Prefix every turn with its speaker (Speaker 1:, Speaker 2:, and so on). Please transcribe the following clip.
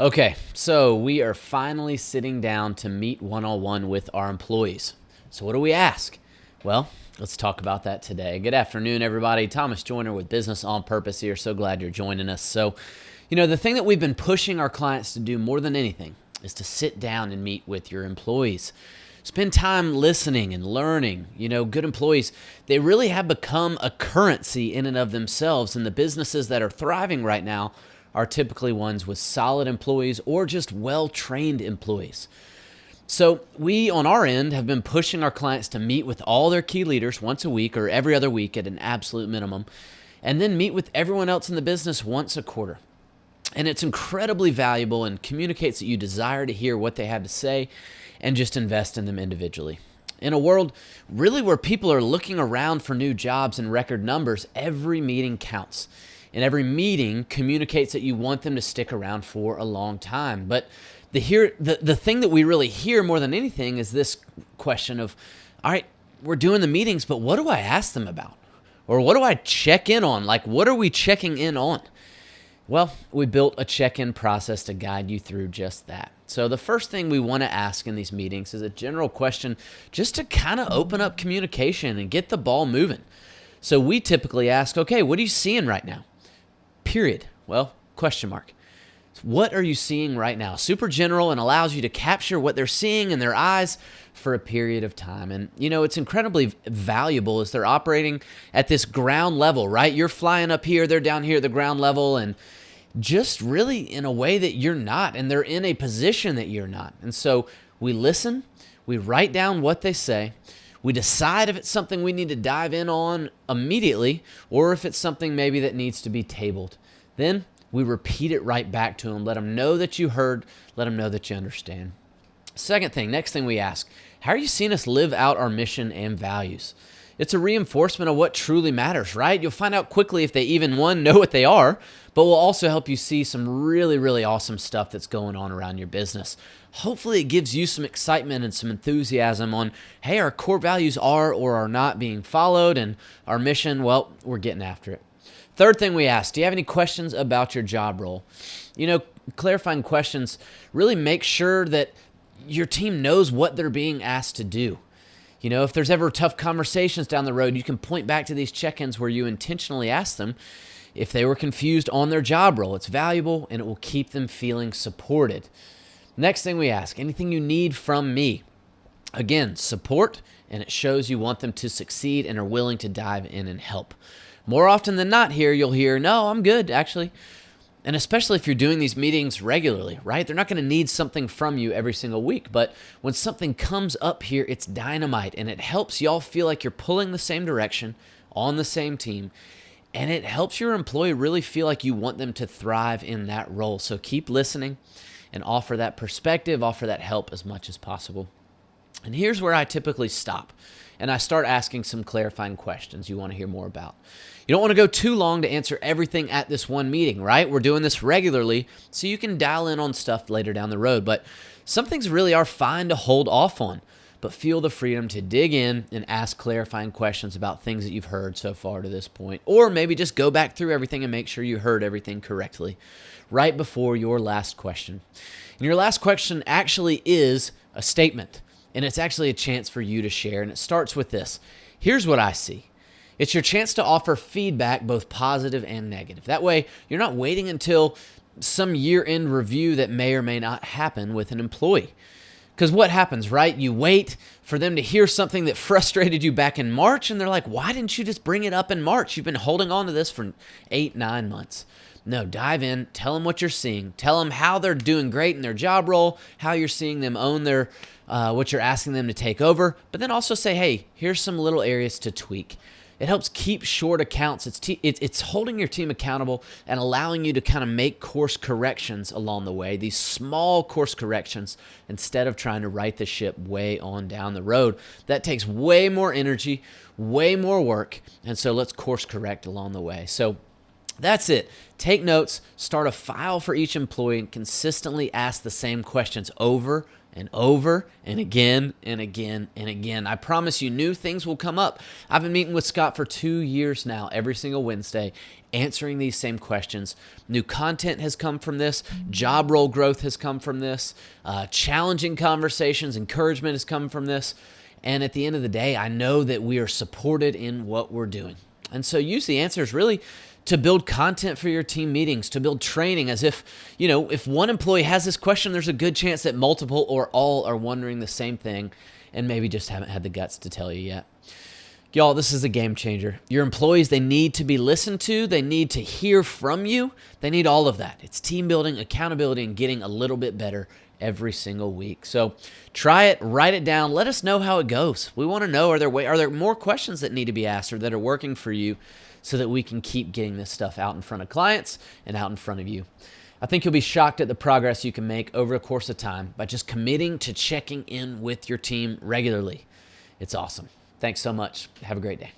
Speaker 1: Okay, so we are finally sitting down to meet one-on-one with our employees. So what do we ask? Well, let's talk about that today. Good afternoon, everybody. Thomas Joyner with Business on Purpose here. So glad you're joining us. So, the thing that we've been pushing our clients to do more than anything is to sit down and meet with your employees. Spend time listening and learning. Good employees, they really have become a currency in and of themselves, and the businesses that are thriving right now are typically ones with solid employees or just well-trained employees. So we, on our end, have been pushing our clients to meet with all their key leaders once a week or every other week at an absolute minimum, and then meet with everyone else in the business once a quarter. And it's incredibly valuable and communicates that you desire to hear what they have to say and just invest in them individually. In a world really where people are looking around for new jobs in record numbers, every meeting counts. And every meeting communicates that you want them to stick around for a long time. But the thing that we really hear more than anything is this question of, all right, we're doing the meetings, but what do I ask them about? Or what do I check in on? Like, what are we checking in on? Well, we built a check-in process to guide you through just that. So the first thing we want to ask in these meetings is a general question just to kind of open up communication and get the ball moving. So we typically ask, okay, what are you seeing right now? Period. Well, question mark. What are you seeing right now? Super general and allows you to capture what they're seeing in their eyes for a period of time. And, it's incredibly valuable as they're operating at this ground level, right? You're flying up here, they're down here at the ground level, and just really in a way that you're not, and they're in a position that you're not. And so we listen, we write down what they say, we decide if it's something we need to dive in on immediately or if it's something maybe that needs to be tabled. Then we repeat it right back to them. Let them know that you heard. Let them know that you understand. Next thing we ask, how are you seeing us live out our mission and values? It's a reinforcement of what truly matters, right? You'll find out quickly if they even, one, know what they are, but will also help you see some really, really awesome stuff that's going on around your business. Hopefully it gives you some excitement and some enthusiasm on, hey, our core values are or are not being followed, and our mission, well, we're getting after it. Third thing we ask, do you have any questions about your job role? Clarifying questions really make sure that your team knows what they're being asked to do. If there's ever tough conversations down the road, you can point back to these check-ins where you intentionally ask them if they were confused on their job role. It's valuable and it will keep them feeling supported. Next thing we ask, anything you need from me? Again, support, and it shows you want them to succeed and are willing to dive in and help. More often than not here, you'll hear, no, I'm good, actually. And especially if you're doing these meetings regularly, right? They're not going to need something from you every single week. But when something comes up here, it's dynamite. And it helps y'all feel like you're pulling the same direction, on the same team. And it helps your employee really feel like you want them to thrive in that role. So keep listening and offer that perspective, offer that help as much as possible. And here's where I typically stop. And I start asking some clarifying questions you want to hear more about. You don't want to go too long to answer everything at this one meeting, right? We're doing this regularly, so you can dial in on stuff later down the road. But some things really are fine to hold off on, but feel the freedom to dig in and ask clarifying questions about things that you've heard so far to this point. Or maybe just go back through everything and make sure you heard everything correctly right before your last question. And your last question actually is a statement. And it's actually a chance for you to share. And it starts with this. Here's what I see. It's your chance to offer feedback, both positive and negative. That way, you're not waiting until some year-end review that may or may not happen with an employee. Because what happens, right? You wait for them to hear something that frustrated you back in March, and they're like, why didn't you just bring it up in March? You've been holding on to this for 8-9 months. No, dive in, tell them what you're seeing. Tell them how they're doing great in their job role, how you're seeing them own their what you're asking them to take over, but then also say, hey, here's some little areas to tweak. It helps keep short accounts. It's holding your team accountable and allowing you to kind of make course corrections along the way, these small course corrections, instead of trying to right the ship way on down the road. That takes way more energy, way more work, and so let's course correct along the way. So that's it. Take notes, start a file for each employee, and consistently ask the same questions over and over and again and again and again. I promise you, new things will come up. I've been meeting with Scott for 2 years now, every single Wednesday, answering these same questions. New content has come from this. Job role growth has come from this. Challenging conversations, encouragement has come from this. And at the end of the day, I know that we are supported in what we're doing. And so use the answers really to build content for your team meetings, to build training, as if, if one employee has this question, there's a good chance that multiple or all are wondering the same thing and maybe just haven't had the guts to tell you yet. Y'all, this is a game changer. Your employees, they need to be listened to. They need to hear from you. They need all of that. It's team building, accountability, and getting a little bit better every single week. So try it, write it down. Let us know how it goes. We want to know, are there more questions that need to be asked or that are working for you, so that we can keep getting this stuff out in front of clients and out in front of you. I think you'll be shocked at the progress you can make over the course of time by just committing to checking in with your team regularly. It's awesome. Thanks so much. Have a great day.